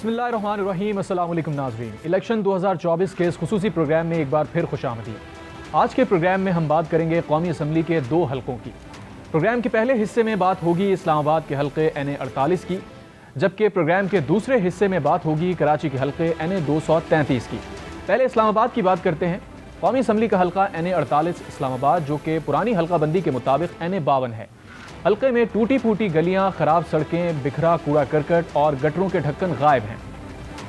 बिस्मिल्लाहिर्रहमानिर्रहीम। अस्सलाम वालेकुम नाज़रीन। इलेक्शन 2024 के इस खुसूसी प्रोग्राम में एक बार फिर खुशामदीद। आज के प्रोग्राम में हम बात करेंगे कौमी असम्बली के 2 हलकों की। प्रोग्राम के पहले हिस्से में बात होगी इस्लामाबाद के हल्के NA 48 की, जबकि प्रोग्राम के दूसरे हिस्से में बात होगी कराची के हल्के NA 233 की। पहले इस्लामाबाद की बात करते हैं। कौमी असम्बली का हल्का NA 48 इस्लामाबाद, जो कि पुरानी हल्का बंदी के मुताबिक NA 52 है। हल्के में टूटी फूटी गलियां, खराब सड़कें, बिखरा कूड़ा करकट और गटरों के ढक्कन गायब हैं।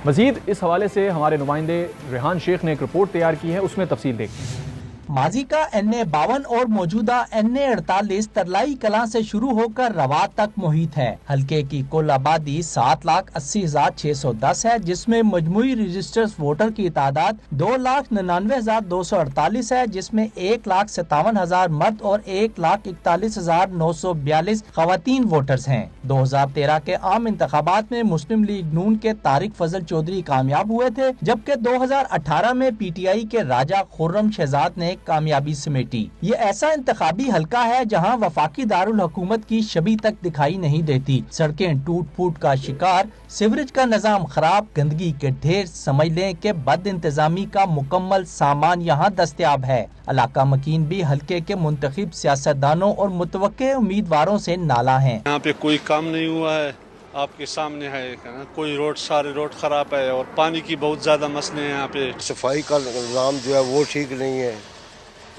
मजीद इस हवाले से हमारे नुमाइंदे रेहान शेख ने एक रिपोर्ट तैयार की है, उसमें तफसील देखते हैं। माजी का NA 52 और मौजूदा NA 48 तरलाई कलां से शुरू होकर रवात तक मुहित है। हल्के की कुल आबादी 7,80,610 है, जिसमें मजमूई रजिस्टर्ड वोटर की तादाद 2,99,248 है, जिसमें 1,57,000 मर्द और 1,41,942 खवातीन वोटर्स हैं। 2013 के आम इंतखाबात में मुस्लिम लीग नून के तारिक फजल चौधरी कामयाब हुए थे, जबकि 2018 में PTI के राजा खुर्रम शहजाद ने कामयाबी समेटी। ये ऐसा इंतखाबी हल्का है जहां वफाकी दारुल हुकूमत की छवि तक दिखाई नहीं देती। सड़कें टूट फूट का शिकार, सीवरेज का निजाम खराब, गंदगी के ढेर, समझ लें कि बद इंतजामी का मुकम्मल सामान यहाँ दस्तयाब है। इलाका मकीन भी हल्के के मुंतखब सियासतदानों और मुतवक्के उम्मीदवारों से नाला है। यहाँ पे कोई काम नहीं हुआ है, आपके सामने है। कोई रोड, सारे रोड खराब है और पानी की बहुत ज्यादा मसले हैं। यहाँ पे सफाई का निज़ाम जो है वो ठीक नहीं है।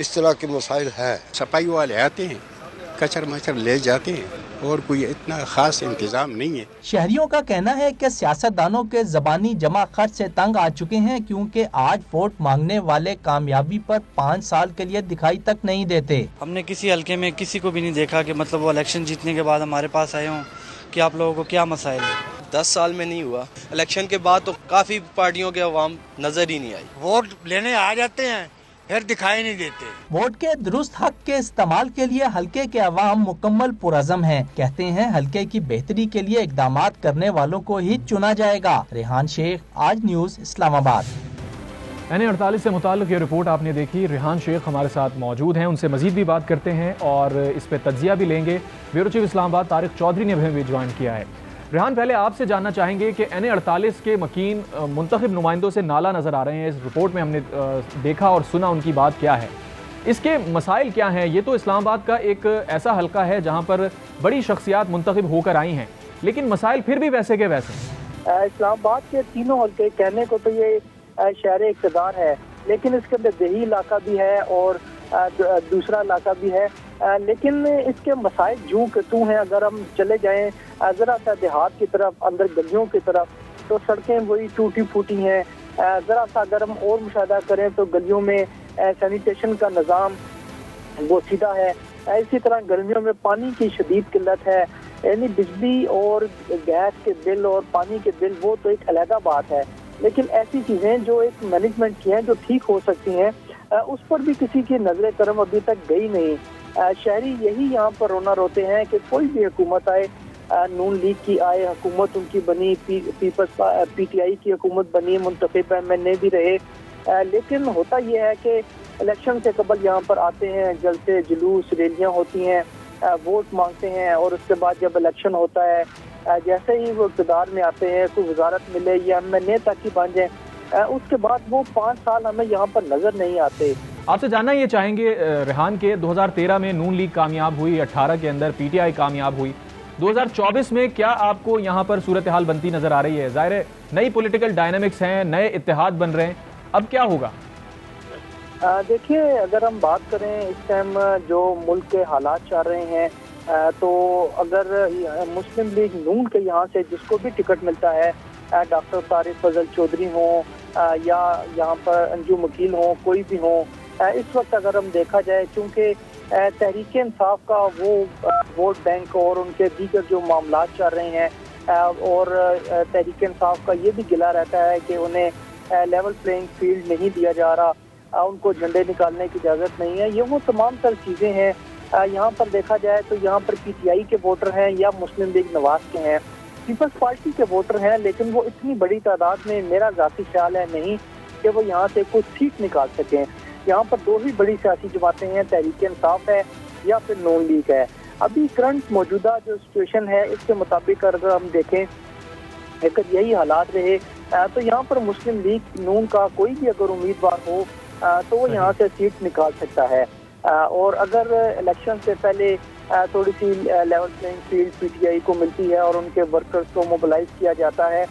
इस तरह के मसाइल है। सफाई वाले आते हैं, कचर मचर ले जाते हैं और कोई इतना खास इंतजाम नहीं है। शहरियों का कहना है कि सियासतदानों के जबानी जमा खर्च से तंग आ चुके हैं, क्योंकि आज वोट मांगने वाले कामयाबी पर 5 साल के लिए दिखाई तक नहीं देते। हमने किसी हल्के में किसी को भी नहीं देखा कि मतलब वो इलेक्शन जीतने के बाद हमारे पास आए हों कि आप लोगों को क्या मसाइल है। 10 साल में नहीं हुआ। इलेक्शन के बाद तो काफी पार्टियों के अवाम नजर ही नहीं आई। वोट लेने आ जाते हैं फिर दिखाई नहीं देते। वोट के दुरुस्त हक के इस्तेमाल के लिए हल्के के अवाम मुकम्मल पुरअज़म हैं। कहते हैं हल्के की बेहतरी के लिए इक़दामात करने वालों को ही चुना जाएगा। रेहान शेख, आज न्यूज़, इस्लामाबाद। NA 48 से मुताल्लिक़ ये रिपोर्ट आपने देखी। रेहान शेख हमारे साथ मौजूद हैं, उनसे मजीद भी बात करते हैं और इस पर तज्जिया भी लेंगे। ब्यूरो चीफ इस्लामाबाद तारिक चौधरी ने भी ज्वाइन किया है। रेहान, पहले आपसे जानना चाहेंगे कि NA 48 के मकीन मुंतखब नुमाइंदों से नाला नज़र आ रहे हैं। इस रिपोर्ट में हमने देखा और सुना उनकी बात क्या है, इसके मसाइल क्या हैं। ये तो इस्लामाबाद का एक ऐसा हल्का है जहाँ पर बड़ी शख्सियात मुंतखब होकर आई हैं, लेकिन मसाइल फिर भी वैसे के वैसे। इस्लामाबाद के तीनों हल्के कहने को तो ये शहर इक़्तिदार है, लेकिन इसके अंदर देही इलाका भी है और दूसरा इलाका भी है, लेकिन इसके मसाइल जूं के तू हैं। अगर हम चले जाएं ज़रा सा देहात की तरफ, अंदर गलियों की तरफ, तो सड़कें वही टूटी फूटी हैं। ज़रा सा अगर हम और मुशाहिदा करें तो गलियों में सैनिटेशन का निज़ाम वो सीधा है। इसी तरह गर्मियों में पानी की शदीद किल्लत है, यानी बिजली और गैस के बिल और पानी के बिल वो तो एक अलग बात है, लेकिन ऐसी चीज़ें जो एक मैनेजमेंट की हैं जो ठीक हो सकती हैं, उस पर भी किसी की नजर करम अभी तक गई नहीं। शहरी यही यहाँ पर रोना रोते हैं कि कोई भी हुकूमत आए, नून लीग की आए, हुकूमत उनकी बनी, पीपल्स PTI की हुकूमत बनी, मुंतखब MNA भी रहे, लेकिन होता यह है कि इलेक्शन से कबल यहाँ पर आते हैं, जलसे जुलूस रैलियाँ होती हैं, वोट मांगते हैं और उसके बाद जब इलेक्शन होता है, जैसे ही वो इक़्तिदार में आते हैं, कोई वजारत मिले या MNA तक ही बन जाए, उसके बाद वो 5 साल हमें यहाँ पर नजर नहीं आते। आपसे जानना ये चाहेंगे रेहान के 2013 में नून लीग कामयाब हुई, 18 के अंदर PTI कामयाब हुई, 2024 में क्या आपको यहाँ पर सूरत हाल बनती नजर आ रही है? जाहिर है नई पॉलिटिकल डायनामिक्स हैं, नए इत्तेहाद बन रहे हैं, अब क्या होगा? देखिए, अगर हम बात करें इस टाइम जो मुल्क के हालात चल रहे हैं, तो अगर मुस्लिम लीग नून के यहाँ से जिसको भी टिकट मिलता है, डॉक्टर तारिक फजल चौधरी हों या यहाँ पर अंजुम वकील हों, कोई भी हों, इस वक्त अगर हम देखा जाए, चूँकि तहरीक इंसाफ का वो वोट बैंक और उनके दीगर जो मामलात चल रहे हैं, और तहरीक इंसाफ का ये भी गिला रहता है कि उन्हें लेवल प्लेइंग फील्ड नहीं दिया जा रहा, उनको झंडे निकालने की इजाज़त नहीं है। ये वो तमाम तर चीज़ें हैं। यहाँ पर देखा जाए तो यहाँ पर PTI के वोटर हैं या मुस्लिम लीग नवाज के हैं, पीपल्स पार्टी के वोटर हैं, लेकिन वो इतनी बड़ी तादाद में मेरा ज़ाती ख्याल है नहीं कि वो यहाँ से कुछ सीट निकाल सकें। यहाँ पर 2 ही बड़ी सियासी जमातें हैं, तहरीक इंसाफ है या फिर नून लीग है। अभी करंट मौजूदा जो सिचुएशन है इसके मुताबिक अगर हम देखें اگر یہی حالات رہے تو یہاں پر مسلم لیگ نون کا کوئی بھی اگر امیدوار ہو تو وہ یہاں سے سیٹ نکال سکتا ہے، اور اگر الیکشن سے پہلے تھوڑی سی level playing field P T I کو ملتی ہے اور ان کے ورکرز کو موبلائز کیا جاتا ہے،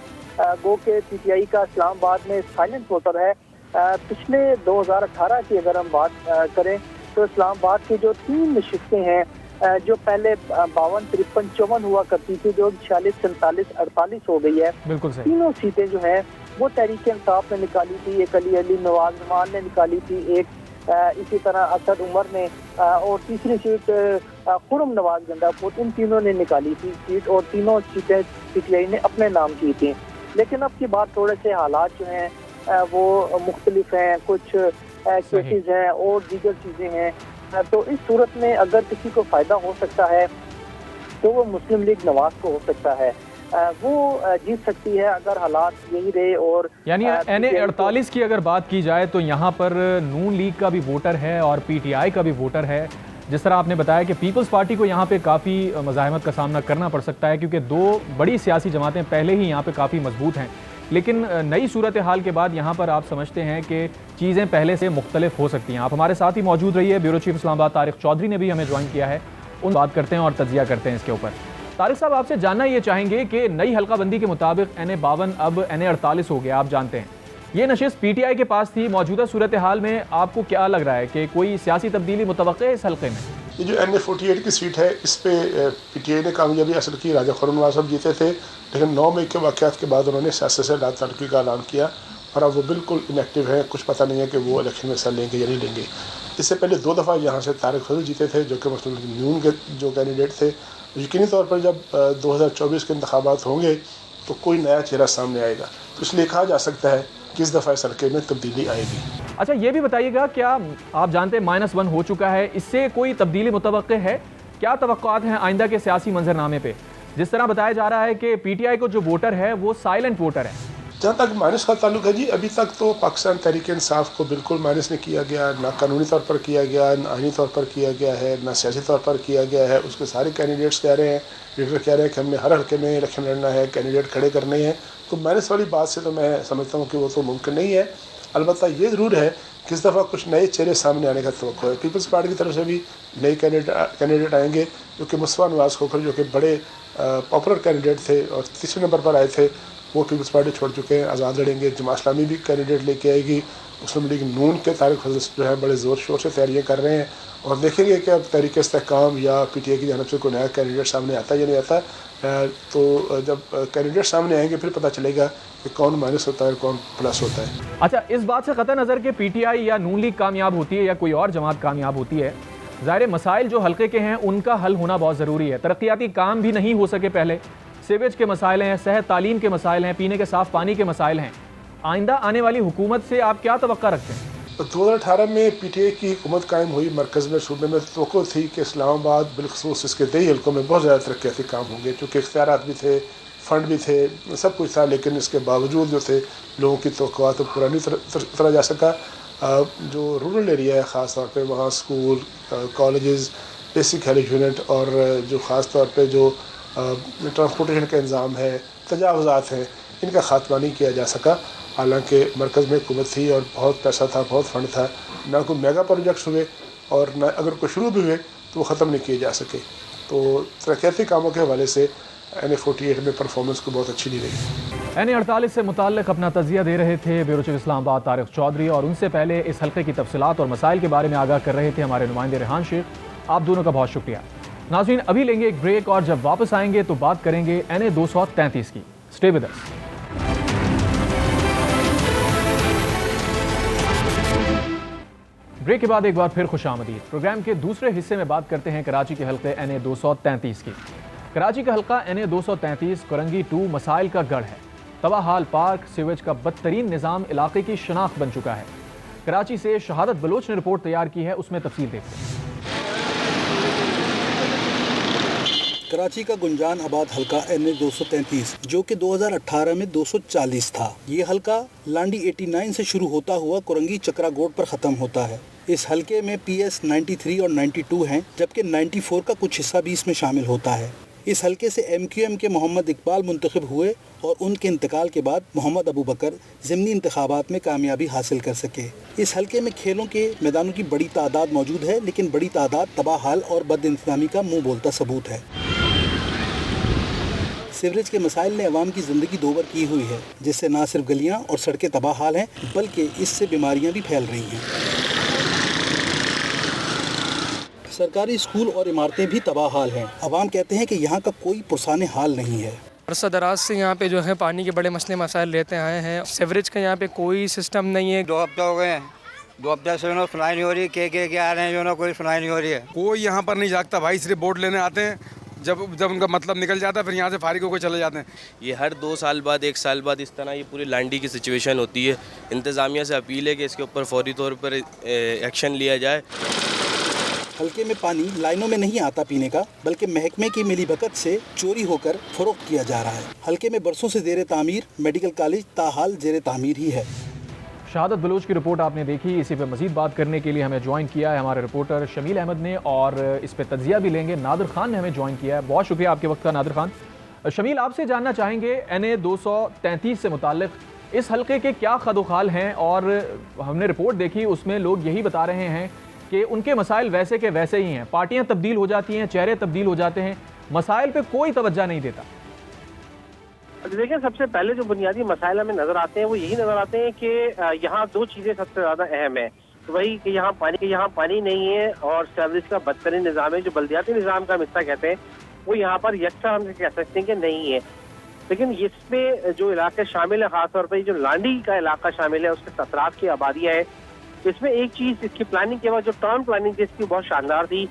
گو کہ پی ٹی آئی کا اسلام آباد میں سائلنٹ ووٹر ہے۔ پچھلے 2018 کی اگر ہم بات کریں تو اسلام آباد کی جو 3 نشستیں ہیں جو پہلے 52، 53، 54 ہوا کرتی تھی، جو 46، 47، 48 ہو گئی ہے، بالکل صحیح، تینوں سیٹیں جو ہیں وہ تحریک انصاف نے نکالی تھی، ایک علی نواز نعمان نے نکالی تھی، ایک اسی طرح اسد عمر نے، اور تیسری سیٹ خرم نواز گنڈا پور، ان تینوں نے نکالی تھی سیٹ، اور تینوں سیٹیں پی ٹی آئی نے اپنے نام کی تھیں۔ لیکن اب کی بات تھوڑے سے حالات جو ہیں وہ مختلف ہیں، کچھ کیسز ہیں اور دیگر چیزیں ہیں، تو اس صورت میں اگر کسی کو فائدہ ہو سکتا ہے تو وہ مسلم لیگ نواز کو ہو سکتا ہے، وہ جیت سکتی ہے اگر حالات یہی رہے۔ اور یعنی این اے 48 کی اگر بات کی جائے تو یہاں پر نون لیگ کا بھی ووٹر ہے اور پی ٹی آئی کا بھی ووٹر ہے، جس طرح آپ نے بتایا کہ پیپلز پارٹی کو یہاں پہ کافی مزاحمت کا سامنا کرنا پڑ سکتا ہے کیونکہ 2 بڑی سیاسی جماعتیں پہلے ہی یہاں پہ کافی مضبوط ہیں، لیکن نئی صورتحال کے بعد یہاں پر آپ سمجھتے ہیں کہ چیزیں پہلے سے مختلف ہو سکتی ہیں۔ آپ ہمارے ساتھ ہی موجود رہی ہے، بیورو چیف اسلام آباد طارق چودھری نے بھی ہمیں جوائن کیا ہے، ان بات کرتے ہیں اور تجزیہ کرتے ہیں اس کے اوپر۔ طارق صاحب، آپ سے جاننا یہ چاہیں گے کہ نئی حلقہ بندی کے مطابق این اے 52 اب این اے 48 ہو گیا، آپ جانتے ہیں یہ نشست پی ٹی آئی کے پاس تھی، موجودہ صورتحال میں آپ کو کیا لگ رہا ہے کہ کوئی سیاسی تبدیلی متوقع ہے اس حلقے میں؟ یہ جو این اے 48 کی سیٹ ہے اس پہ پی ٹی آئی نے کامیابی حاصل کی، راجہ خرم نواز صاحب جیتے تھے، لیکن 9 مئی کے واقعات کے بعد انہوں نے سیاست سے لا تعلقی کا اعلان کیا اور اب وہ بالکل انیکٹیو ہیں، کچھ پتہ نہیں ہے کہ وہ الیکشن میں حصہ لیں گے یا نہیں لیں گے۔ اس سے پہلے 2 دفعہ یہاں سے طارق فضل جیتے تھے جو کہ مسلم لیگ نون کے جو کینڈیڈیٹ تھے۔ یقینی طور پر جب 2024 کے انتخابات ہوں گے تو کوئی نیا چہرہ سامنے آئے گا، تو اس لیے کہا جا سکتا ہے کہ اس دفعہ اس حلقے میں تبدیلی آئے گی۔ اچھا، یہ بھی بتائیے گا، کیا آپ جانتے ہیں -1 ہو چکا ہے، اس سے کوئی تبدیلی متوقع ہے؟ کیا توقعات ہیں آئندہ کے سیاسی منظرنامے پہ؟ جس طرح بتایا جا رہا ہے کہ پی ٹی آئی کو جو ووٹر ہے وہ سائلنٹ ووٹر ہے۔ جہاں تک مائنس کا تعلق ہے جی، ابھی تک تو پاکستان تحریک انصاف کو بالکل مائنس نہیں کیا گیا، نہ قانونی طور پر کیا گیا، نہ آئینی طور پر کیا گیا ہے، نہ سیاسی طور پر کیا گیا ہے۔ اس کے سارے کینڈیڈیٹس کہہ رہے ہیں، لیڈر کہہ رہے ہیں کہ ہم نے ہر حلقے میں الیکشن لڑنا ہے، کینڈیڈیٹ کھڑے کرنے ہیں، تو مائنس والی بات سے تو میں سمجھتا ہوں کہ وہ تو ممکن نہیں ہے۔ البتہ یہ ضرور ہے کہ اس دفعہ کچھ نئے چہرے سامنے آنے کا توقع ہے۔ پیپلز پارٹی کی طرف سے بھی نئے کینڈیڈیٹ آئیں گے، جو کہ مصطفیٰ نواز کھوکھر جو کہ بڑے پاپولر کینڈیڈیٹ تھے اور 3 نمبر پر آئے تھے، وہ پیپلز پارٹی چھوڑ چکے ہیں، آزاد لڑیں گے۔ جماعت اسلامی بھی کینڈیڈیٹ لے کے آئے گی۔ مسلم لیگ نون کے طارق فضل جو ہے بڑے زور شور سے تیاریاں کر رہے ہیں، اور دیکھیں گے کہ اب تحریک استحکام یا پی ٹی آئی کی جانب سے کوئی نیا کینڈیڈیٹ سامنے آتا ہے یا نہیں آتا۔ تو جب کینڈیڈیٹ سامنے آئیں گے پھر پتہ چلے گا کہ کون مائنس ہوتا ہے اور کون پلس ہوتا ہے۔ اچھا، اس بات سے قطع نظر کہ پی ٹی آئی یا نون لیگ کامیاب ہوتی ہے یا کوئی اور جماعت کامیاب ہوتی ہے، ظاہر مسائل جو حلقے کے ہیں ان کا حل ہونا بہت ضروری ہے۔ ترقیاتی کام بھی نہیں ہو سکے پہلے، سیویج کے مسائل ہیں، صحت تعلیم کے مسائل ہیں، پینے کے صاف پانی کے مسائل ہیں۔ آئندہ آنے والی حکومت سے آپ کیا توقع رکھتے ہیں؟ 2018 میں پی ٹی آئی کی حکومت قائم ہوئی مرکز میں، صوبے میں توقع تھی کہ اسلام آباد بالخصوص اس کے دیہی حلقوں میں بہت زیادہ ترقیاتی کام ہوں گے، چونکہ اختیارات بھی تھے، فنڈ بھی تھے، سب کچھ تھا، لیکن اس کے باوجود جو تھے لوگوں کی توقعات پورا نہیں اترا جا سکا۔ جو رورل ایریا ہے خاص طور پہ وہاں school, colleges, basic health unit اور جو خاص طور پہ جو ٹرانسپورٹیشن کا انظام ہے، تجاوزات ہیں، ان کا خاتمہ نہیں کیا جا سکا۔ حالانکہ مرکز میں حکومت تھی اور بہت پیسہ تھا، بہت فنڈ تھا، نہ کوئی میگا پروجیکٹس ہوئے اور نہ اگر کوئی شروع بھی ہوئے تو وہ ختم نہیں کیے جا سکے۔ تو ترقیاتی کاموں کے حوالے سے این اے 48 میں پرفارمنس کو بہت اچھی نہیں رہی۔ این اے 48 سے متعلق اپنا تجزیہ دے رہے تھے بیورو چیف اسلام آباد طارق چودھری، اور ان سے پہلے اس حلقے کی تفصیلات اور مسائل کے بارے میں آگاہ کر رہے تھے ہمارے نمائندے ریحان شیخ۔ آپ دونوں کا بہت شکریہ۔ ناظرین، ابھی لیں گے ایک بریک اور جب واپس آئیں گے تو بات کریں گے این اے 233 کی۔ Stay with us. بریک کے بعد ایک بار پھر خوش آمدید۔ پروگرام کے دوسرے حصے میں بات کرتے ہیں کراچی کے حلقے این اے 233 کی۔ کراچی کا حلقہ این اے 233 کرنگی 2 مسائل کا گڑھ ہے۔ تباہ حال پارک، سیویج کا بدترین نظام علاقے کی شناخت بن چکا ہے۔ کراچی سے شہادت بلوچ نے رپورٹ تیار کی ہے، اس میں تفصیل دیکھتے ہیں۔ کراچی کا گنجان آباد حلقہ این اے 233 جو کہ 2018 میں 240 تھا، یہ حلقہ لانڈی 89 سے شروع ہوتا ہوا کرنگی چکرا گوٹ پر ختم ہوتا ہے۔ اس حلقے میں پی ایس 93 اور 92 ہیں، جبکہ 94 کا کچھ حصہ بھی اس میں شامل ہوتا ہے۔ इस हलके से MQM के मोहम्मद इकबाल मुंतखब हुए और उनके इंतकाल के बाद मोहम्मद अबू बकर ज़िमनी इंतखाबात में कामयाबी हासिल कर सके। इस हलके में खेलों के मैदानों की बड़ी तादाद मौजूद है, लेकिन बड़ी तादाद तबाह हाल और बदइंतज़ामी का मुंह बोलता सबूत है। सीवरेज के मसाइल ने अवाम की ज़िंदगी दोबर की हुई है, जिससे ना सिर्फ गलियाँ और सड़कें तबाह हाल हैं, बल्कि इससे बीमारियाँ भी फैल रही हैं। सरकारी स्कूल और इमारतें भी तबाह हाल हैं। अवाम कहते हैं कि यहाँ का कोई पुरसाने हाल नहीं है। अरसा दराज से यहाँ पे जो है पानी के बड़े मसले मसाइल लेते आए हैं। सीवरेज का यहाँ पे कोई सिस्टम नहीं है। 2 हफ्ते हो गए हैं, 2 हफ्ते से सुनाई नहीं हो रही, के आ रहे हैं जो कोई सुनाई नहीं हो रही है। कोई यहाँ पर नहीं जागता भाई, सिर्फ वोट लेने आते हैं, जब उनका मतलब निकल जाता है फिर यहाँ से फारिग होकर चले जाते हैं। ये हर 2 साल बाद 1 साल बाद इस तरह ये पूरी लांडी की सिचुएशन होती है। इंतज़ामिया से अपील है कि इसके ऊपर फौरी तौर पर एक्शन लिया जाए। हलके में पानी लाइनों में नहीं आता पीने का, बल्कि महकमे की मिलीभगत से चोरी होकर फरोख्त किया जा रहा है। हलके में बरसों से ज़ेरे तामीर मेडिकल कॉलेज ताहाल ज़ेरे तामीर ही है। शहादत बलूच की रिपोर्ट आपने देखी। इसी पे मज़ीद बात करने के लिए हमें ज्वाइन किया है हमारे रिपोर्टर शमील अहमद ने, और इस पे तज्जिया भी लेंगे नादिर खान ने हमें ज्वाइन किया है। बहुत शुक्रिया आपके वक्त का नादिर खान। शमील, आपसे जानना चाहेंगे NA 233 से मुताल्लिक़ इस हलके के क्या खदोखाल हैं, और हमने रिपोर्ट देखी उसमें लोग यही बता रहे हैं कि उनके मसाइल वैसे के वैसे ही हैं। पार्टियां तब्दील हो जाती हैं, चेहरे तब्दील हो जाते हैं, मसाइल पे कोई तवज्जो नहीं देता। देखिए, सबसे पहले जो बुनियादी मसाइल हमें नजर आते हैं वो यही नजर आते हैं कि यहाँ 2 चीजें सबसे ज्यादा अहम है। तो वही कि यहाँ पानी नहीं है, और सीवरेज का बदतरीन निज़ाम है, जो बल्दियाती निज़ाम का हिस्सा कहते हैं, वो यहाँ पर यकसा हम कह सकते हैं कि नहीं है। लेकिन इसमें जो इलाके शामिल है, खासतौर पर जो लांडी का इलाका शामिल है, उसके 17 की आबादियाँ हैं। इसमें एक चीज़, इसकी प्लानिंग के बाद जो टाउन प्लानिंग थी इसकी बहुत शानदार थी।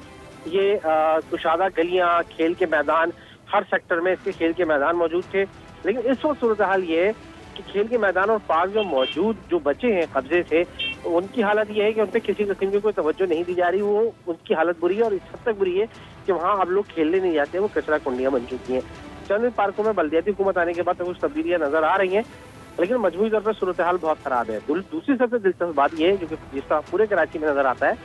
ये कुशादा गलियाँ, खेल के मैदान, हर सेक्टर में इसके खेल के मैदान मौजूद थे। लेकिन इस वक्त सूरत हाल ये है कि खेल के मैदान और पार्क जो मौजूद जो बचे हैं कब्जे से, उनकी हालत ये है कि उन पर किसी किस्म की कोई तवज्जो नहीं दी जा रही। वो उनकी हालत बुरी है, और इस हद तक बुरी है कि वहाँ अब लोग खेलने नहीं जाते, वो कचरा कुंडियाँ बन चुकी हैं। चंद पार्कों में बल्दियाती हुकूमत आने के बाद तो कुछ तब्दीलियाँ नजर आ रही हैं, लेकिन मजमूई तौर पर सूरत हाल बहुत खराब है। दूसरी सबसे दिलचस्प बात यह है, जो कि जिसका पूरे कराची में नजर आता है,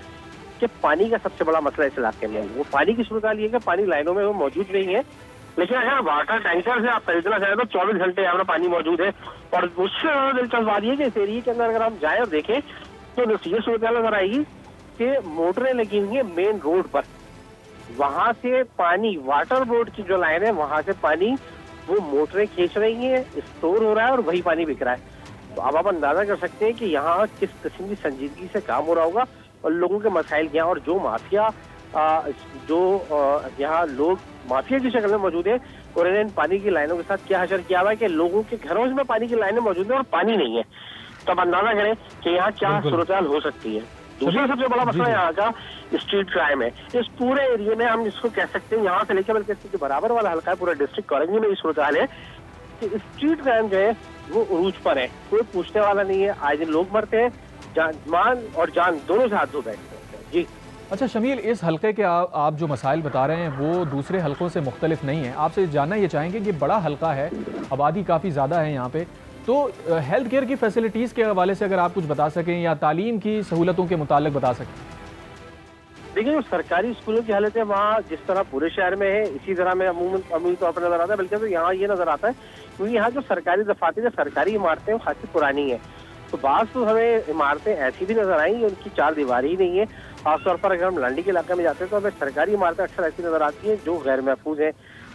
कि पानी का सबसे बड़ा मसला इस इलाके में। वो पानी की सूरत हाल ये है कि पानी लाइनों में वो मौजूद नहीं है, लेकिन अगर वाटर टैंकर से आप खरीदना चाहें तो 24 घंटे यहाँ पर पानी मौजूद है। और उससे ज्यादा दिलचस्प बात ये कि इस एरिया के अंदर अगर हम जाएं और देखें तो ये सूरत हाल नजर आएगी कि मोटरें लगी हुई हैं मेन रोड पर, वहां से पानी, वाटर बोर्ड की जो लाइन है वहां से पानी वो मोटरें खींच रही हैं, स्टोर हो रहा है और वही पानी बिक रहा है। तो अब आप अंदाजा कर सकते हैं कि यहाँ किस किस्म की संजीदगी से काम हो रहा होगा, और लोगों के मसाइल क्या, और जो माफिया यहाँ लोग माफिया की शक्ल में मौजूद है, और इन्हें पानी की लाइनों के साथ क्या हशर किया हुआ है कि लोगों के घरों में पानी की लाइनें मौजूद है और पानी नहीं है। तो अब अंदाजा करें कि यहाँ क्या सूरत हाल हो सकती है। दूसरा सबसे बड़ा मसला यहाँ का स्ट्रीट क्राइम है। इस पूरे एरिया में हम इसको कह सकते हैं, यहाँ से लेकर बल्कि इसके बराबर वाला हल्का है, पूरा डिस्ट्रिक्ट कॉलोनी में ये सूरत हाल है कि स्ट्रीट क्राइम जो है वो उरूज पर है, कोई पूछने वाला नहीं है। आए दिन लोग मरते हैं, मान और जान दोनों से हाथ धो बैठते हैं। जी अच्छा शमील, इस हलके के आप जो मसाइल बता रहे हैं वो दूसरे हलकों से मुख्तलिफ नहीं है। आपसे जानना ये चाहेंगे कि बड़ा हलका है, आबादी काफ़ी ज़्यादा है यहाँ पे, तो हेल्थ केयर की फैसिलिटीज़ के हवाले से अगर आप कुछ बता सकें, या तालीम की सहूलतों के मुतालिक बता सकें। देखिए, जो सरकारी स्कूलों की हालत है वहाँ जिस तरह पूरे शहर में है, इसी तरह में अमूमी तौर पर नजर आता है। बल्कि तो यहाँ ये नजर आता है क्योंकि यहाँ जो सरकारी दफातर, सरकारी इमारतें वो खासी पुरानी है। तो बाज़ तो हमें इमारतें ऐसी भी नजर आई उनकी 4 दीवारी ही नहीं है। खासतौर पर अगर हम लांडी के इलाके में जाते हैं तो हमें सरकारी इमारतें अक्सर ऐसी नजर आती हैं जो गैर महफूज हैं,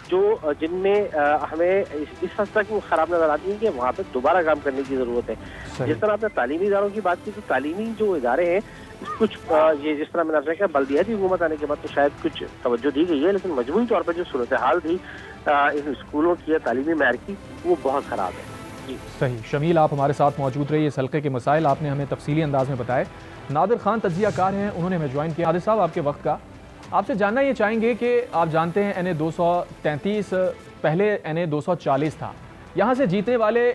जो जिनमें हमें इस हद तक खराब नजर आती है कि वहाँ पे दोबारा काम करने की जरूरत है। जिस तरह आपने तालीमी इदारों की बात की, तो तालीमी जो इदारे हैं कुछ ये जिस तरह मैंने आपने कहा बल्दियाती हुकूमत आने के बाद तो शायद कुछ तवज्जो दी गई है, लेकिन मजमूई तौर पर जो सूरत हाल थी इन स्कूलों की या तालीमी मैर की, वो बहुत खराब है। जी सही। शमील, आप हमारे साथ मौजूद रहिए। इस हल्के के मसाइल आपने हमें तफसीली अंदाज में बताए। नादिर खान तज्जियाकार हैं, उन्होंने हमें ज्वाइन किया। नादिर साहब, आपके वक्त का आपसे जानना ये चाहेंगे कि आप जानते हैं NA 233 पहले NA 240 था। यहाँ से जीतने वाले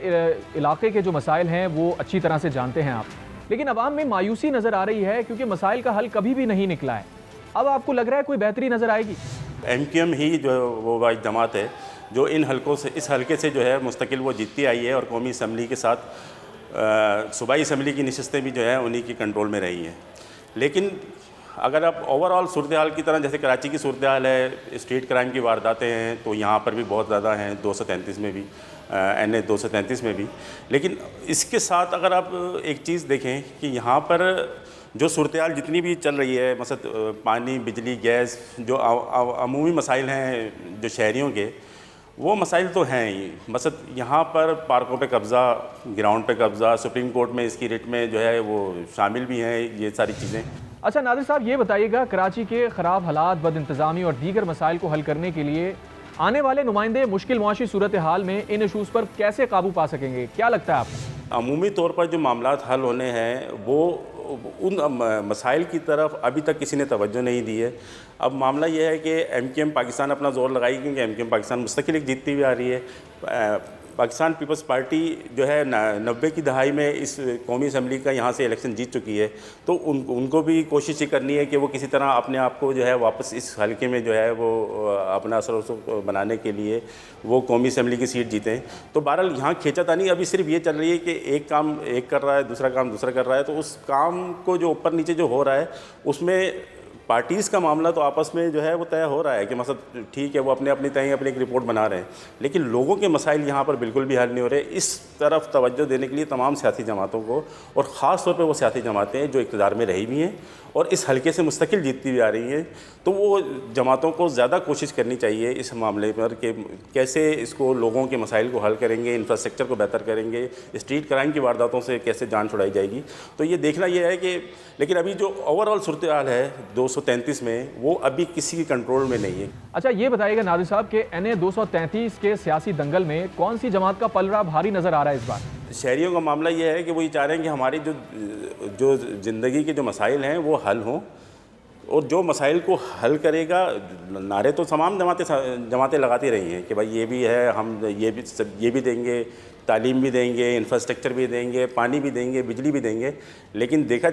इलाके के जो मसाइल हैं वो अच्छी तरह से जानते हैं आप, लेकिन अवाम में मायूसी नज़र आ रही है क्योंकि मसाइल का हल कभी भी नहीं निकला है। अब आपको लग रहा है कोई बेहतरी नज़र आएगी? MQM ही जो वो वाहिद जमात है जो इन हलकों से, इस हलके से जो है मुस्तकिल वो जीतती आई है, और कौमी असम्बली के साथ सूबाई असम्बली की नशस्तें भी जो है उन्हीं की कंट्रोल में रही हैं। लेकिन اگر آپ اوور آل صورتحال کی طرح جیسے کراچی کی صورتحال ہے، اسٹریٹ کرائم کی وارداتیں ہیں تو یہاں پر بھی بہت زیادہ ہیں، 233 میں بھی NA 233 میں بھی. لیکن اس کے ساتھ اگر آپ ایک چیز دیکھیں کہ یہاں پر جو صورتحال جتنی بھی چل رہی ہے، مثلا پانی، بجلی، گیس، جو عمومی مسائل ہیں جو شہریوں کے، وہ مسائل تو ہیں ہی. مثلا یہاں پر پارکوں پہ قبضہ، گراؤنڈ پہ قبضہ، سپریم کورٹ میں اس کی ریٹ میں جو ہے وہ شامل بھی ہیں یہ ساری چیزیں. اچھا ناظر صاحب یہ بتائیے گا، کراچی کے خراب حالات، بد انتظامی اور دیگر مسائل کو حل کرنے کے لیے آنے والے نمائندے مشکل معاشی صورتحال میں ان ایشوز پر کیسے قابو پا سکیں گے؟ کیا لگتا ہے آپ کو؟ عمومی طور پر جو معاملات حل ہونے ہیں وہ ان مسائل کی طرف ابھی تک کسی نے توجہ نہیں دی ہے. اب معاملہ یہ ہے کہ MKM پاکستان اپنا زور لگائی، کیونکہ MKM پاکستان مستقل ایک جیتتی ہوئی آ رہی ہے. پاکستان پیپلز پارٹی جو ہے 90 کی دہائی میں اس قومی اسمبلی کا یہاں سے الیکشن جیت چکی ہے، تو ان کو بھی کوشش یہ کرنی ہے کہ وہ کسی طرح اپنے آپ کو جو ہے واپس اس حلقے میں جو ہے وہ اپنا اثر و رسوخ بنانے کے لیے وہ قومی اسمبلی کی سیٹ جیتیں. تو بہرحال یہاں کھینچا تانی ابھی صرف یہ چل رہی ہے کہ ایک کام ایک کر رہا ہے، دوسرا کام دوسرا کر رہا ہے. تو اس کام کو جو اوپر نیچے جو ہو رہا ہے اس میں پارٹیز کا معاملہ تو آپس میں جو ہے وہ طے ہو رہا ہے کہ مثلا ٹھیک ہے وہ اپنی تئیں اپنی ایک رپورٹ بنا رہے ہیں، لیکن لوگوں کے مسائل یہاں پر بالکل بھی حل نہیں ہو رہے. اس طرف توجہ دینے کے لیے تمام سیاسی جماعتوں کو، اور خاص طور پہ وہ سیاسی جماعتیں جو اقتدار میں رہی ہوئی ہیں اور اس حلقے سے مستقل جیتتی ہوئی آ رہی ہیں، تو وہ جماعتوں کو زیادہ کوشش کرنی چاہیے اس معاملے پر کہ کیسے اس کو لوگوں کے مسائل کو حل کریں گے، انفراسٹرکچر کو بہتر کریں گے، اسٹریٹ کرائم کی وارداتوں سے کیسے جان چھڑائی جائے گی. تو یہ دیکھنا یہ ہے کہ لیکن ابھی جو اوور آل صورتحال ہے 233 میں وہ ابھی کسی کی کنٹرول میں نہیں ہے. اچھا یہ بتائیے گا ناظر صاحب کہ NA 233 کے سیاسی دنگل میں کون سی جماعت کا پلڑا بھاری نظر آ رہا ہے اس بار؟ شہریوں کا معاملہ یہ ہے کہ وہ یہ چاہ رہے ہیں کہ ہماری جو زندگی کے جو مسائل ہیں وہ حل ہوں، اور جو مسائل کو حل کرے گا. نعرے تو تمام جماعتیں لگاتی رہی ہیں کہ بھائی یہ بھی ہے، ہم یہ بھی دیں گے، تعلیم بھی دیں گے، انفراسٹرکچر بھی دیں گے، پانی بھی دیں گے، بجلی بھی دیں گے. لیکن دیکھا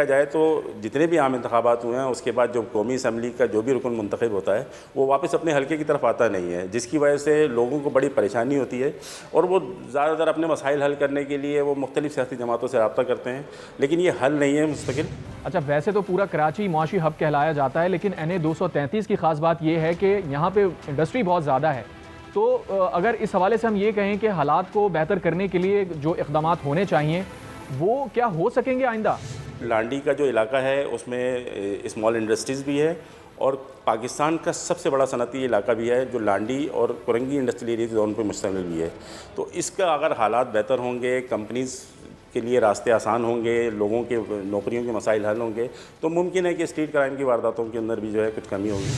جائے تو جتنے بھی عام انتخابات ہوئے ہیں اس کے بعد جو قومی اسمبلی کا جو بھی رکن منتخب ہوتا ہے وہ واپس اپنے حلقے کی طرف آتا نہیں ہے، جس کی وجہ سے لوگوں کو بڑی پریشانی ہوتی ہے اور وہ زیادہ تر اپنے مسائل حل کرنے کے لیے وہ مختلف سیاسی جماعتوں سے رابطہ کرتے ہیں، لیکن یہ حل نہیں ہے مستقل. اچھا ویسے تو پورا کراچی معاشی ہب کہلایا جاتا ہے، لیکن NA 233 کی خاص بات یہ ہے کہ یہاں پہ انڈسٹری بہت زیادہ ہے. تو اگر اس حوالے سے ہم یہ کہیں کہ حالات کو بہتر کرنے کے لیے جو اقدامات ہونے چاہیے وہ کیا ہو سکیں گے آئندہ؟ لانڈی کا جو علاقہ ہے اس میں اسمال انڈسٹریز بھی ہے اور پاکستان کا سب سے بڑا صنعتی علاقہ بھی ہے جو لانڈی اور کرنگی انڈسٹریل ایریا زون پہ مشتمل بھی ہے. تو اس کا اگر حالات بہتر ہوں گے، کمپنیز کے لیے راستے آسان ہوں گے، لوگوں کے نوکریوں کے مسائل حل ہوں گے، تو ممکن ہے کہ اسٹریٹ کرائم کی وارداتوں کے اندر بھی جو ہے کچھ کمی ہوگی.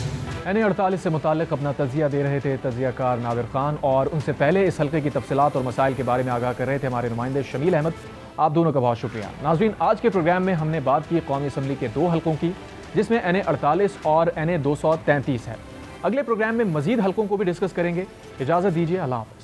NA 48 سے متعلق اپنا تجزیہ دے رہے تھے تجزیہ کار نادر خان، اور ان سے پہلے اس حلقے کی تفصیلات اور مسائل کے بارے میں آگاہ کر رہے تھے ہمارے نمائندے شمیل احمد. آپ دونوں کا بہت شکریہ. ناظرین آج کے پروگرام میں ہم نے بات کی قومی اسمبلی کے 2 حلقوں کی، جس میں NA 48 اور NA 233 ہے. اگلے پروگرام میں مزید حلقوں کو بھی ڈسکس کریں گے. اجازت دیجیے، اللہ حافظ.